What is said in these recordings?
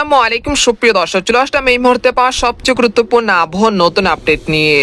আসসালামু আলাইকুম সুপ্রিয় দর্শক, চলে আসলাম এই মুহূর্তে পাওয়া সবচেয়ে গুরুত্বপূর্ণ আবহাওয়ার নতুন আপডেট নিয়ে।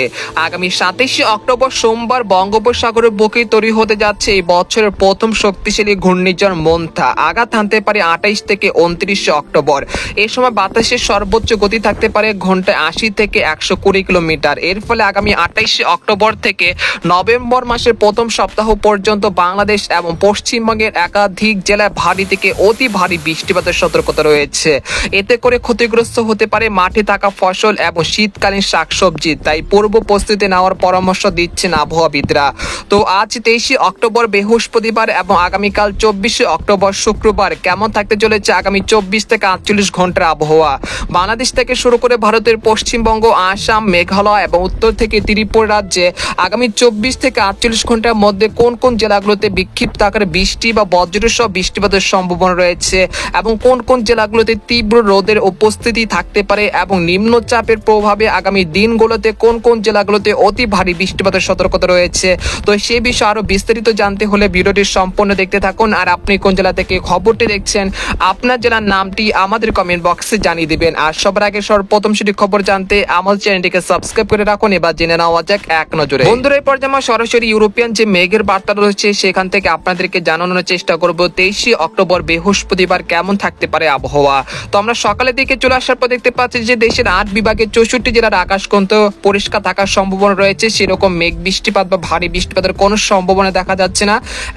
আগামী 27 অক্টোবর সোমবার বঙ্গোপসাগরের বুকে তৈরি হতে যাচ্ছে এই বছরের প্রথম শক্তিশালী ঘূর্ণিঝড় মন্থা। আঘাত হানতে পারে 28 থেকে 29 অক্টোবর। এই সময় বাতাসের সর্বোচ্চ গতি থাকতে পারে ঘন্টায় 80 থেকে 120 কিলোমিটার। এর ফলে আগামী 28 অক্টোবর থেকে নভেম্বর মাসের প্রথম সপ্তাহ পর্যন্ত বাংলাদেশ এবং পশ্চিমবঙ্গের একাধিক জেলায় ভারী থেকে অতি ভারী বৃষ্টিপাতের সতর্কতা রয়েছে। এতে করে ক্ষতিগ্রস্ত হতে পারে মাঠে থাকা ফসল এবং শীতকালীন শাকসবজি। তাই পূর্ব প্রস্তুতি নেওয়ার পরামর্শ দিচ্ছেন আবহাওয়াবিদরা। তো আজ 23 অক্টোবর বৃহস্পতিবার এবং আগামীকাল 24 অক্টোবর শুক্রবার কেমন থাকতে চলেছে আগামী 24 থেকে 48 ঘন্টার আবহাওয়া। বাংলাদেশ থেকে শুরু করে ভারতের পশ্চিমবঙ্গ, আসাম, মেঘালয় এবং উত্তর থেকে ত্রিপুরা রাজ্যে আগামী 24 থেকে 48 ঘন্টার মধ্যে কোন কোন জেলাগুলোতে বিক্ষিপ্ত আকারে বৃষ্টি বা বজ্রসহ বৃষ্টিপাতের সম্ভাবনা রয়েছে এবং কোন কোন জেলাগুলোতে তীব্র রোদের উপস্থিতি থাকতে পারে এবং নিম্নচাপের প্রভাবে আগামী দিনগুলোতে কোন কোন জেলাগুলোতে অতি ভারী বৃষ্টিপাতের সতর্কতা রয়েছে। তো সেই বিষয়ে আরো বিস্তারিত জানতে হলে ভিডিওটি সম্পূর্ণ দেখতে থাকুন। আর আপনি কোন জেলা থেকে খবরটি দেখছেন, আপনার জেলার নামটি আমাদের কমেন্ট বক্সে জানিয়ে দিবেন। আর সবার আগে সর্বপ্রথম সেটি খবর জানতে আমার চ্যানেলটিকে সাবস্ক্রাইব করে রাখুন। এবার জেনে নেওয়া যাক এক নজরে। বন্ধুরা, এই পর্যায়ে আমরা সরাসরি ইউরোপিয়ান যে মেঘের বার্তা রয়েছে সেখান থেকে আপনাদেরকে জানানোর চেষ্টা করব 23 অক্টোবর বৃহস্পতিবার কেমন থাকতে পারে আবহাওয়া। তো আমরা সকালের দিকে চলে আসার পর দেখতে পাচ্ছি যে দেশের 8 বিভাগের 64 জেলার আকাশ কিন্তু পরিষ্কার থাকার সম্ভাবনা রয়েছে। সেরকম মেঘ বৃষ্টিপাত বা ভারী বৃষ্টিপাতের কোনো সম্ভাবনা দেখা যাচ্ছে না।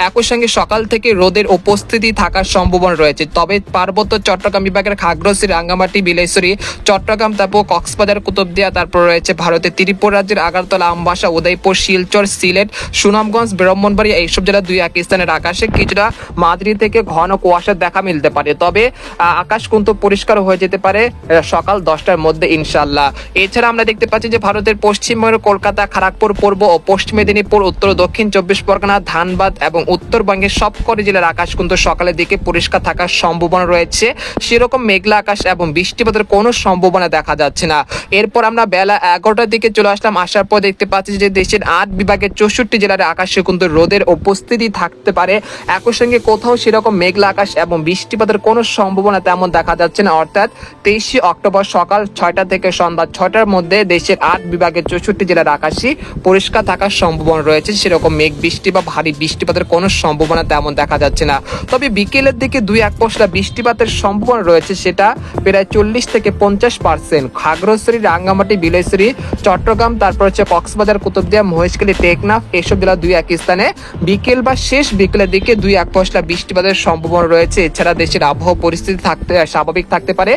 একই সঙ্গে সকাল থেকে রোদের উপস্থিতি থাকার সম্ভাবনা রয়েছে। তবে পার্বত্য চট্টগ্রাম বিভাগের খাগড়াছড়ি, রাঙ্গামাটি, বিলাইছড়ি, চট্টগ্রাম, তারপর কক্সবাজার, কুতুবদিয়া, তারপর রয়েছে ভারতের ত্রিপুরা রাজ্যের আগারতলা, আমবাসা, উদয়পুর, শিলচর, সিলেট, সুনামগঞ্জ, ব্রাহ্মণবাড়িয়া এইসব জেলা দুই এক স্থানের আকাশে কিছুটা মাঝারি থেকে ঘন কুয়াশার দেখা মিলতে পারে। তবে আকাশ কিন্তু পরিষ্কার হয়ে যেতে পারে সকাল 10টার মধ্যে ইনশাল্লাহ। এছাড়া আমরা দেখতে পাচ্ছি যে ভারতের পশ্চিমবঙ্গের কলকাতা, খড়গপুর, পূর্ব ও পশ্চিম মেদিনীপুর, উত্তর ও দক্ষিণ 24 পরগনা, ধানবাদ এবং উত্তরবঙ্গের সবকটি জেলার আকাশ কিন্তু সকালের দিকে পরিষ্কার থাকার সম্ভাবনা রয়েছে। সেরকম মেঘলা আকাশ এবং বৃষ্টিপাতের কোনো সম্ভাবনা দেখা যাচ্ছে না। এরপর আমরা বেলা 11টার দিকে চলে আসলাম। আসার পর দেখতে পাচ্ছি যে দেশের 8 বিভাগের 64 জেলার আকাশে কিন্তু রোদের উপস্থিতি থাকতে পারে। একই সঙ্গে কোথাও সেরকম মেঘলা আকাশ এবং বৃষ্টিপাতের কোনো সম্ভাবনা তেমন দেখা যাচ্ছে না। অর্থাৎ 23 অক্টোবর সকাল 6টা থেকে সন্ধ্যা 6টার মধ্যে দেশের 8 বিভাগের 64 জেলার আকাশে পরিষ্কার থাকার সম্ভাবনা রয়েছে। সেরকম মেঘ বৃষ্টি বা ভারী বৃষ্টিপাতের কোনো সম্ভাবনা তেমন দেখা যাচ্ছে না। তবে বিকেলের দিকে 2-1 পশলা বৃষ্টিপাতের সম্ভাবনা রয়েছে, সেটা প্রায় 40 থেকে 50%। খাগড়াছড়ি, রাঙ্গামাটি, বিলাইছড়ি, চট্টগ্রাম, তারপর হচ্ছে কক্সবাজার, কুতুবদিয়া, মহেশখালী, টেকনাফ এইসব জেলা 2-1 স্থানে বিকেল বা শেষ বিকেলের দিকে 2-1 পশলা বৃষ্টিপাতের সম্ভাবনা রয়েছে। এছাড়া দেশের আবহাওয়া পরিস্থিতি স্বাভাবিক থাকতে পারে।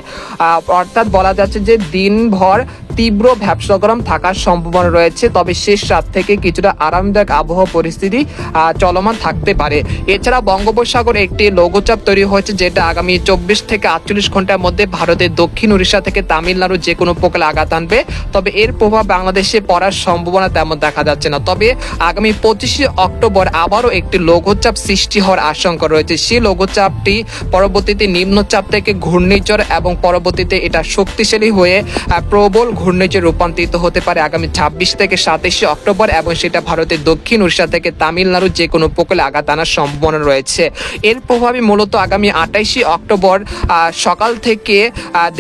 অর্থাৎ বলা যাচ্ছে যে দিনভর তীব্র ভ্যাপসা গরম থাকার সম্ভাবনা রয়েছে। তবে শেষ রাত থেকে কিছুটা আরামদায়ক আবহাওয়া পরিস্থিতি চলমান থাকতে পারে। এছাড়া বঙ্গোপসাগরে একটি লঘুচাপ তৈরি হয়েছে, যেটা আগামী 24 থেকে 48 ঘন্টার মধ্যে ভারতের দক্ষিণ উড়িষ্যা থেকে তামিলনাড়ু যে কোনো উপকূলে আঘাত আনবে। তবে এর প্রভাব বাংলাদেশে পড়ার সম্ভাবনা তেমন দেখা যাচ্ছে না। তবে আগামী 25 অক্টোবর আবারও একটি লঘুচাপ সৃষ্টি হওয়ার আশঙ্কা রয়েছে। সেই লঘুচাপটি পরবর্তীতে নিম্নচাপ থেকে ঘূর্ণিঝড় এবং পরবর্তীতে এটা শক্তিশালী হয়ে প্রবল ঘূর্ণিঝড়ে রূপান্তরিত হতে পারে আগামী 26 থেকে 27 অক্টোবর এবং সেটা ভারতের দক্ষিণ উড়িষ্যা থেকে তামিলনাড়ু যে কোনো উপকূলে আঘাত আনার সম্ভাবনা রয়েছে। এর প্রভাবে মূলত আগামী 28 অক্টোবর সকাল থেকে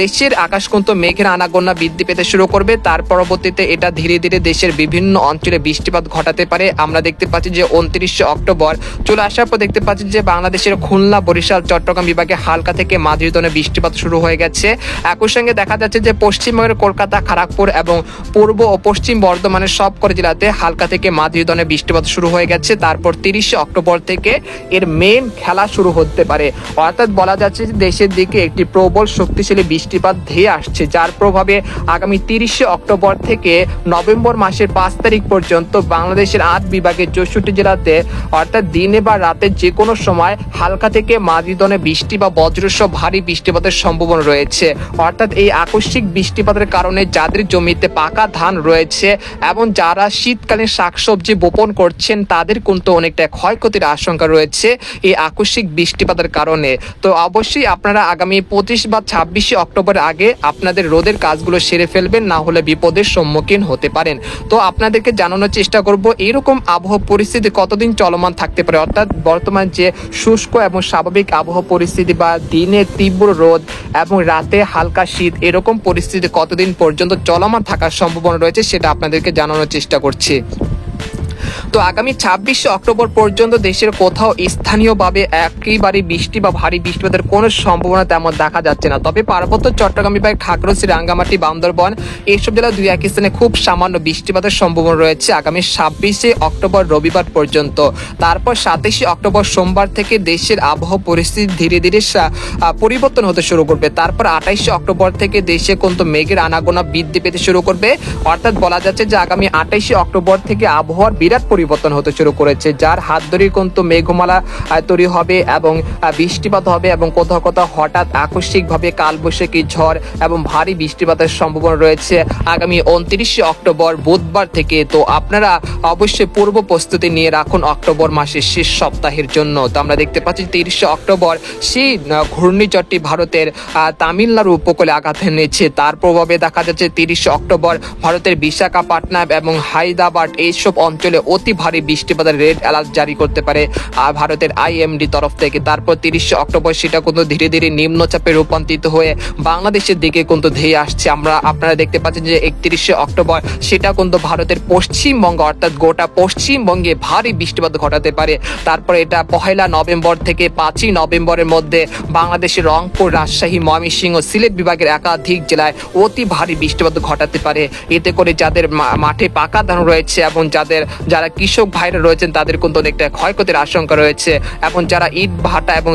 দেশের আকাশ কিন্তু মেঘের আনাগোনা বৃদ্ধি পেতে শুরু করবে। তার পরবর্তীতে এটা ধীরে ধীরে দেশের বিভিন্ন অঞ্চলে বৃষ্টিপাত ঘটাতে পারে। আমরা দেখতে পাচ্ছি যে 29 অক্টোবর চলে আসার পর দেখতে পাচ্ছি যে বাংলাদেশের খুলনা, বরিশাল, চট্টগ্রাম বিভাগে হালকা থেকে মাঝারি ধরনের বৃষ্টিপাত শুরু হয়ে গেছে। একই সঙ্গে দেখা যাচ্ছে যে পশ্চিমবঙ্গের কলকাতা, খড়গপুর এবং পূর্ব ও পশ্চিম বর্ধমানের সবকটি জেলাতে হালকা থেকে মাঝারি ধরনের বৃষ্টিপাত শুরু হয়ে গেছে। তারপর 30 অক্টোবর থেকে এর মেন খেলা শুরু হতে পারে। অর্থাৎ বলা যাচ্ছে যে দেশের দিকে একটি প্রবল শক্তিশালী বৃষ্টিপাত ধেয়ে আসছে, যার প্রভাবে আগামী 30 অক্টোবর থেকে নভেম্বর মাসের 5 তারিখ পর্যন্ত বাংলাদেশের 8 বিভাগের 64 জেলাতে অর্থাৎ দিনে বা রাতে যে কোনো সময় হালকা থেকে মাঝারি ধরনের বৃষ্টি বা বজ্রসহ ভারী বৃষ্টিপাতের সম্ভাবনা রয়েছে। অর্থাৎ এই আকস্মিক বৃষ্টিপাতের কারণে যাদের জমিতে পাকা ধান রয়েছে এবং যারা শীতকালীন শাকসবজি বপন করছেন তাদের কিন্তু অনেকটা ক্ষয়ক্ষতির আশঙ্কা রয়েছে এই আকস্মিক বৃষ্টিপাতের কারণে। তো অবশ্যই আপনারা আগামী 25 বা 26 অক্টোবর আগে আপনাদের রোদের কাজগুলো সেরে ফেলবেন, না হলে বিপদের সম্মুখীন হতে পারেন। তো আপনাদেরকে জানানোর চেষ্টা করব এরকম আবহাওয়া পরিস্থিতি কতদিন চলমান থাকতে পারে, অর্থাৎ বর্তমান যে শুষ্ক এবং স্বাভাবিক আবহাওয়া পরিস্থিতি বা দিনে তীব্র রোদ এবং রাতে হালকা শীত, এরকম পরিস্থিতি কতদিন পর্যন্ত চলমান থাকার সম্ভাবনা রয়েছে সেটা আপনাদেরকে জানানোর চেষ্টা করছি। তো আগামী 26 অক্টোবর পর্যন্ত দেশের কোথাও স্থানীয়ভাবে একেবারে বৃষ্টি বা ভারী বৃষ্টিপাতের কোনো সম্ভাবনা তেমন দেখা যাচ্ছে না। তবে পার্বত্য চট্টগ্রাম বিভাগ, খাগড়াছড়ি, রাঙ্গামাটি, বান্দরবান এইসব জেলা দুই এক স্থানে খুব সামান্য বৃষ্টিপাতের সম্ভাবনা রয়েছে আগামী 26 অক্টোবর রবিবার পর্যন্ত। তারপর 27 অক্টোবর সোমবার থেকে দেশের আবহাওয়া পরিস্থিতি ধীরে ধীরে পরিবর্তন হতে শুরু করবে। তারপর 28 অক্টোবর থেকে দেশে কিন্তু মেঘের আনাগোনা বৃদ্ধি পেতে শুরু করবে, অর্থাৎ বলা যাচ্ছে যে আগামী 28 অক্টোবর থেকে আবহাওয়ার বিরাট পরিবর্তন হতে শুরু করেছে, যার হাত ধরে কিন্তু মেঘমালা তৈরি হবে এবং বৃষ্টিপাত হবে এবং কোথাও কোথাও হঠাৎ আকস্মিকভাবে কালবৈশাখী ঝড় এবং ভারী বৃষ্টিপাতের সম্ভাবনা রয়েছে আগামী 29 অক্টোবর বুধবার থেকে। তো আপনারা অবশ্যই পূর্ব প্রস্তুতি নিয়ে রাখুন অক্টোবর মাসের শেষ সপ্তাহের জন্য। তো আমরা দেখতে পাচ্ছি 30 অক্টোবর সেই ঘূর্ণিঝড়টি ভারতের তামিলনাড়ু উপকূলে আঘাত এনেছে। তার প্রভাবে দেখা যাচ্ছে 30 অক্টোবর ভারতের বিশাখাপট্টনম এবং হায়দ্রাবাদ এইসব অঞ্চলে অতি ভারী বৃষ্টিপাতের রেড অ্যালার্ট জারি করতে পারে ভারতের IMD তরফ থেকে। তারপর 30 অক্টোবর সেটা কিন্তু ধীরে ধীরে নিম্নচাপে রূপান্তরিত হয়ে বাংলাদেশের দিকে কিন্তু ধেয়ে আসছে। আপনারা দেখতে পাচ্ছেন যে 31 অক্টোবর সেটা কিন্তু ভারতের পশ্চিমবঙ্গ অর্থাৎ গোটা পশ্চিমবঙ্গে ভারী বৃষ্টিপাত ঘটাতে পারে। তারপর এটা 1 নভেম্বর থেকে 5 নভেম্বরের মধ্যে বাংলাদেশের রংপুর, রাজশাহী, ময়মনসিংহ, সিলেট বিভাগের একাধিক জেলায় অতি ভারী বৃষ্টিপাত ঘটাতে পারে। এতে করে যাদের মাঠে পাকা ধান রয়েছে এবং যারা কৃষক ভাইরা রয়েছেন তাদের কিন্তু অনেকটা ক্ষয়ক্ষতির আশঙ্কা রয়েছে, এবং যারা ইট ভাটা এবং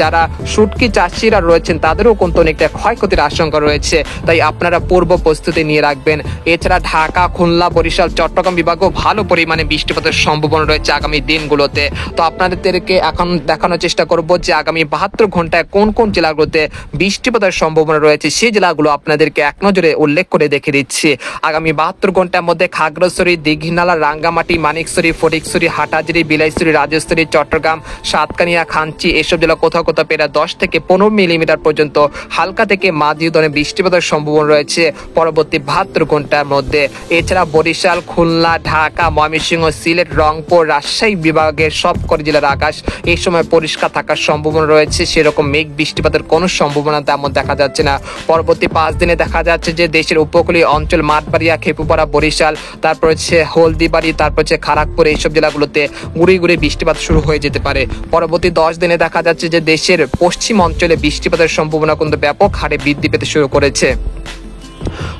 যারা শুটকি চাষিরা রয়েছেন তাদেরও কিন্তু অনেকটা ক্ষয়ক্ষতির আশঙ্কা রয়েছে। তাই আপনারা পূর্ব প্রস্তুতি নিয়ে রাখবেন। এছাড়া ঢাকা, খুলনা, বরিশাল, চট্টগ্রাম বিভাগেও ভালো পরিমাণে বৃষ্টিপাতের সম্ভাবনা রয়েছে আগামী দিনগুলোতে। তো আপনাদেরকে এখন দেখানোর চেষ্টা করব যে আগামী 72 ঘন্টায় কোন কোন জেলাগুলোতে বৃষ্টিপাতের সম্ভাবনা রয়েছে, সেই জেলাগুলো আপনাদেরকে এক নজরে উল্লেখ করে দেখে দিচ্ছি। আগামী 72 ঘন্টার মধ্যে খাগড়াছড়ি, দীঘিনালা, রাঙ্গামাটি, মানিকছড়ি, ফটিকছড়ি, হাটহাজারী, বিলাইছড়ি, রাজস্থলী, চট্টগ্রাম, সাতকানিয়া, খাঞ্চি এসব জেলা কোথাও কোথাও প্রায় 10 থেকে 15 মিলিমিটার পর্যন্ত হালকা থেকে মাঝারি ধরনের বৃষ্টিপাতের সম্ভাবনা রয়েছে পরবর্তী 72 ঘন্টার মধ্যে। এছাড়া বরিশাল, খুলনা, ঢাকা, ময়মনসিংহ, সিলেট, রংপুর, রাজশাহী বিভাগের সবকটি জেলার আকাশ এই সময় পরিষ্কার থাকার সম্ভাবনা রয়েছে। সেরকম মেঘ বৃষ্টিপাতের কোনো সম্ভাবনা তেমন দেখা যাচ্ছে না। পরবর্তী 5 দিনে দেখা যাচ্ছে যে দেশের উপকূলীয় অঞ্চল মাঠবাড়িয়া, খেপুপাড়া, বরিশাল, তারপর হচ্ছে হলদিবাড়ি, তারপর হচ্ছে খড়গপুর এইসব জেলাগুলোতে গুড়ি গুড়ি বৃষ্টিপাত শুরু হয়ে যেতে পারে। পরবর্তী 10 দিনে দেখা যাচ্ছে যে দেশের পশ্চিম অঞ্চলে বৃষ্টিপাতের সম্ভাবনা কিন্তু ব্যাপক হারে বৃদ্ধি পেতে শুরু করেছে।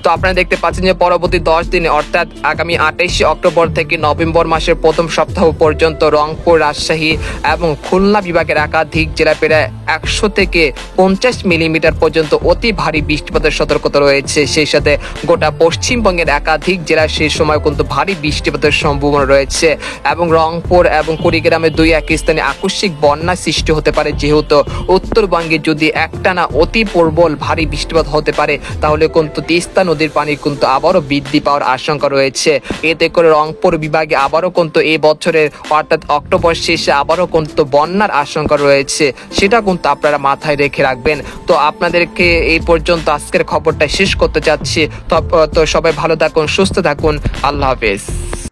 তো আপনারা দেখতে পাচ্ছেন যে পরবর্তী 10 দিনে অর্থাৎ আগামী 28 অক্টোবর থেকে নভেম্বর মাসের প্রথম সপ্তাহ পর্যন্ত রংপুর, রাজশাহী এবং খুলনা বিভাগের একাধিক জেলায় প্রায় 100 থেকে 50 মিলিমিটার পর্যন্ত অতি ভারী বৃষ্টিপাতের সতর্কতা রয়েছে। সেই সাথে গোটা পশ্চিমবঙ্গের একাধিক জেলায় সেই সময় কিন্তু ভারী বৃষ্টিপাতের সম্ভাবনা রয়েছে, এবং রংপুর এবং কুড়িগ্রামে দুই এক স্থানে আকস্মিক বন্যা সৃষ্টি হতে পারে। যেহেতু উত্তরবঙ্গে যদি একটানা অতি প্রবল ভারী বৃষ্টিপাত হতে পারে তাহলে কিন্তু তিস্তা নদীর পানি কিন্তু আবারও বৃদ্ধি পাওয়ার আশঙ্কা রয়েছে। এতে করে রংপুর বিভাগে আবারও কিন্তু এই বছরের অর্থাৎ অক্টোবর শেষে আবারও কিন্তু বন্যার আশঙ্কা রয়েছে, সেটা কিন্তু আপনারা মাথায় রেখে রাখবেন। তো আপনাদেরকে এই পর্যন্ত আজকের খবরটা শেষ করতে চাচ্ছি। তো সবাই ভালো থাকুন, সুস্থ থাকুন, আল্লাহ হাফেজ।